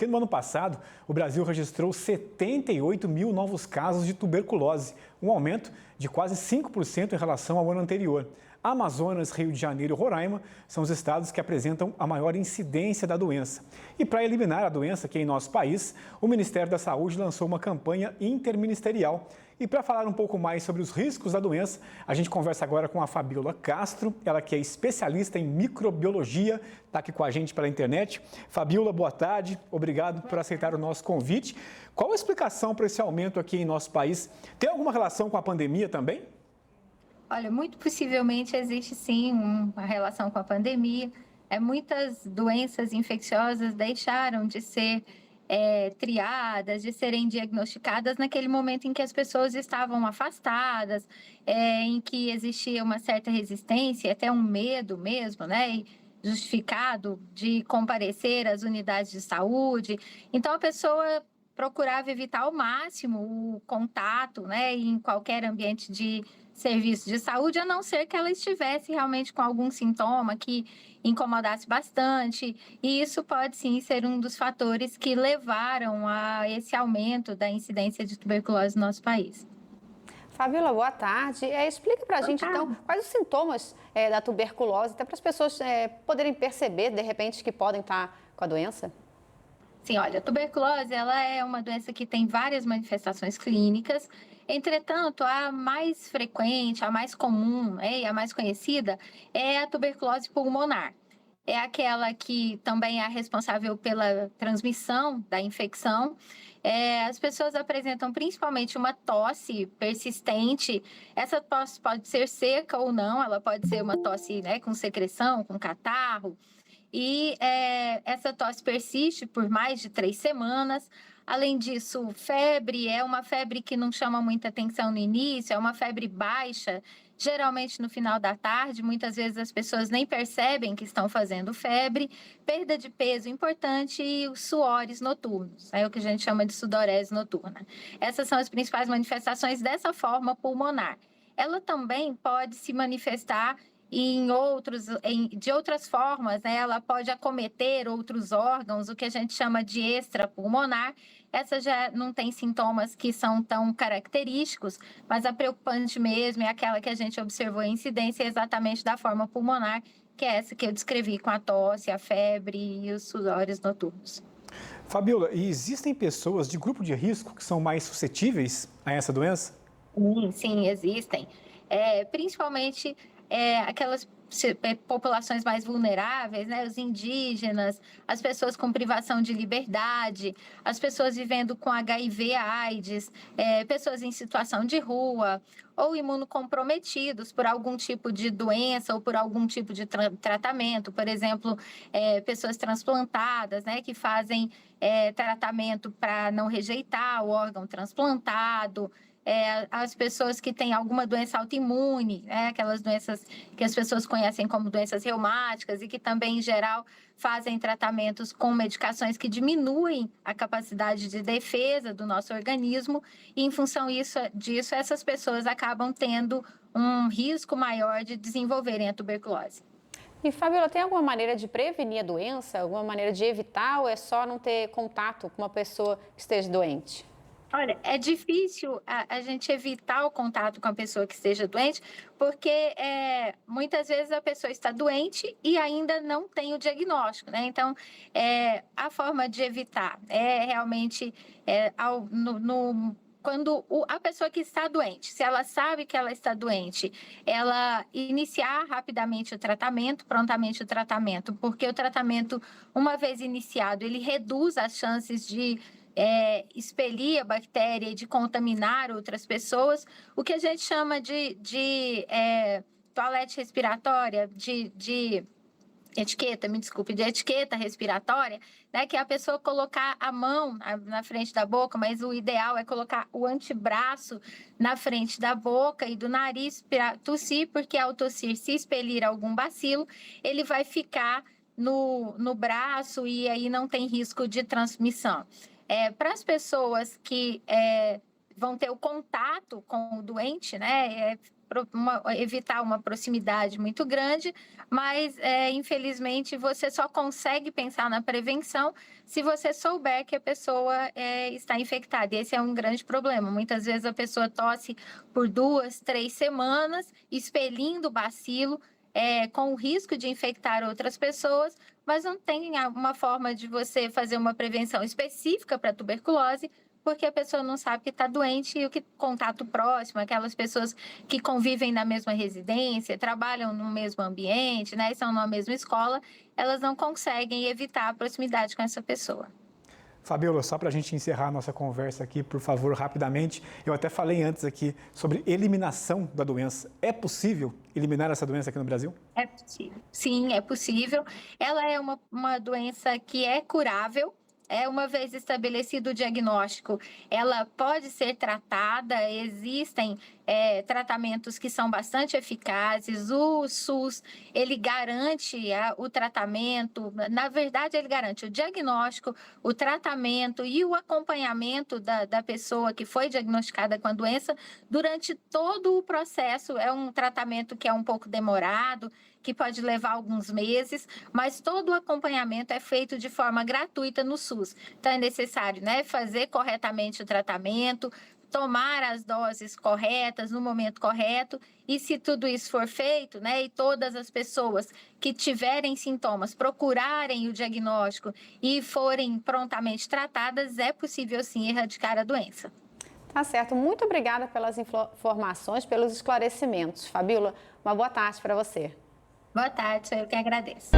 Porque no ano passado, o Brasil registrou 78 mil novos casos de tuberculose, um aumento de quase 5% em relação ao ano anterior. Amazonas, Rio de Janeiro e Roraima são os estados que apresentam a maior incidência da doença. E para eliminar a doença aqui em nosso país, o Ministério da Saúde lançou uma campanha interministerial. E para falar um pouco mais sobre os riscos da doença, a gente conversa agora com a Fabíola Castro, ela que é especialista em microbiologia, está aqui com a gente pela internet. Fabíola, boa tarde, obrigado por aceitar o nosso convite. Qual a explicação para esse aumento aqui em nosso país? Tem alguma relação com a pandemia também? Olha, muito possivelmente existe sim uma relação com a pandemia. Muitas doenças infecciosas deixaram de ser triadas, de serem diagnosticadas naquele momento em que as pessoas estavam afastadas, em que existia uma certa resistência, até um medo mesmo, né? Justificado de comparecer às unidades de saúde. Então, a pessoa procurava evitar ao máximo o contato, né, em qualquer ambiente de serviço de saúde, a não ser que ela estivesse realmente com algum sintoma que incomodasse bastante, e isso pode sim ser um dos fatores que levaram a esse aumento da incidência de tuberculose no nosso país. Fabíola, boa tarde. Explica para a gente, então, quais os sintomas da tuberculose, até para as pessoas poderem perceber, de repente, que podem estar com a doença? Sim, olha, a tuberculose ela é uma doença que tem várias manifestações clínicas. Entretanto, a mais frequente, a mais comum, e a mais conhecida é a tuberculose pulmonar. É aquela que também é responsável pela transmissão da infecção. As pessoas apresentam principalmente uma tosse persistente. Essa tosse pode ser seca ou não, ela pode ser uma tosse, né, com secreção, com catarro. E essa tosse persiste por mais de 3 semanas. Além disso, febre é uma febre que não chama muita atenção no início, é uma febre baixa, geralmente no final da tarde. Muitas vezes as pessoas nem percebem que estão fazendo febre. Perda de peso importante e os suores noturnos, é o que a gente chama de sudorese noturna. Essas são as principais manifestações dessa forma pulmonar. Ela também pode se manifestar de outras formas, né? Ela pode acometer outros órgãos, o que a gente chama de extrapulmonar. Essa já não tem sintomas que são tão característicos, mas a preocupante mesmo é aquela que a gente observou a incidência exatamente da forma pulmonar, que é essa que eu descrevi com a tosse, a febre e os suores noturnos. Fabíola, e existem pessoas de grupo de risco que são mais suscetíveis a essa doença? Sim, existem. Principalmente aquelas populações mais vulneráveis, né? Os indígenas, as pessoas com privação de liberdade, as pessoas vivendo com HIV, AIDS, pessoas em situação de rua ou imunocomprometidos por algum tipo de doença ou por algum tipo de tratamento. Por exemplo, pessoas transplantadas, né? Que fazem tratamento para não rejeitar o órgão transplantado. As pessoas que têm alguma doença autoimune, aquelas doenças que as pessoas conhecem como doenças reumáticas e que também, em geral, fazem tratamentos com medicações que diminuem a capacidade de defesa do nosso organismo e, em função disso, essas pessoas acabam tendo um risco maior de desenvolverem a tuberculose. E, Fabíola, tem alguma maneira de prevenir a doença? Alguma maneira de evitar ou é só não ter contato com uma pessoa que esteja doente? Olha, é difícil a gente evitar o contato com a pessoa que esteja doente, porque muitas vezes a pessoa está doente e ainda não tem o diagnóstico, né? Então, a forma de evitar é realmente quando a pessoa que está doente, se ela sabe que ela está doente, ela iniciar rapidamente o tratamento, prontamente o tratamento, porque o tratamento, uma vez iniciado, ele reduz as chances de expelir a bactéria e de contaminar outras pessoas, o que a gente chama de toalete respiratória, de etiqueta respiratória, né, que é a pessoa colocar a mão na frente da boca, mas o ideal é colocar o antebraço na frente da boca e do nariz para tossir, porque ao tossir, se expelir algum bacilo, ele vai ficar no braço e aí não tem risco de transmissão. Para as pessoas que vão ter o contato com o doente, né, evitar uma proximidade muito grande, mas infelizmente você só consegue pensar na prevenção se você souber que a pessoa está infectada. E esse é um grande problema. Muitas vezes a pessoa tosse por 2, 3 semanas, expelindo o bacilo, com o risco de infectar outras pessoas, mas não tem uma forma de você fazer uma prevenção específica para a tuberculose, porque a pessoa não sabe que está doente e o que contato próximo, aquelas pessoas que convivem na mesma residência, trabalham no mesmo ambiente, né, estão na mesma escola, elas não conseguem evitar a proximidade com essa pessoa. Fabíola, só para a gente encerrar a nossa conversa aqui, por favor, rapidamente, eu até falei antes aqui sobre eliminação da doença. É possível eliminar essa doença aqui no Brasil? É possível. Sim, é possível. Ela é uma doença que é curável. Uma vez estabelecido o diagnóstico, ela pode ser tratada, existem tratamentos que são bastante eficazes, o SUS, ele garante o tratamento, na verdade ele garante o diagnóstico, o tratamento e o acompanhamento da pessoa que foi diagnosticada com a doença durante todo o processo. É um tratamento que é um pouco demorado, que pode levar alguns meses, mas todo o acompanhamento é feito de forma gratuita no SUS. Então, é necessário, né, fazer corretamente o tratamento, tomar as doses corretas no momento correto, e se tudo isso for feito, né, e todas as pessoas que tiverem sintomas procurarem o diagnóstico e forem prontamente tratadas, é possível sim erradicar a doença. Tá certo. Muito obrigada pelas informações, pelos esclarecimentos. Fabíola, uma boa tarde para você. Boa tarde, eu que agradeço.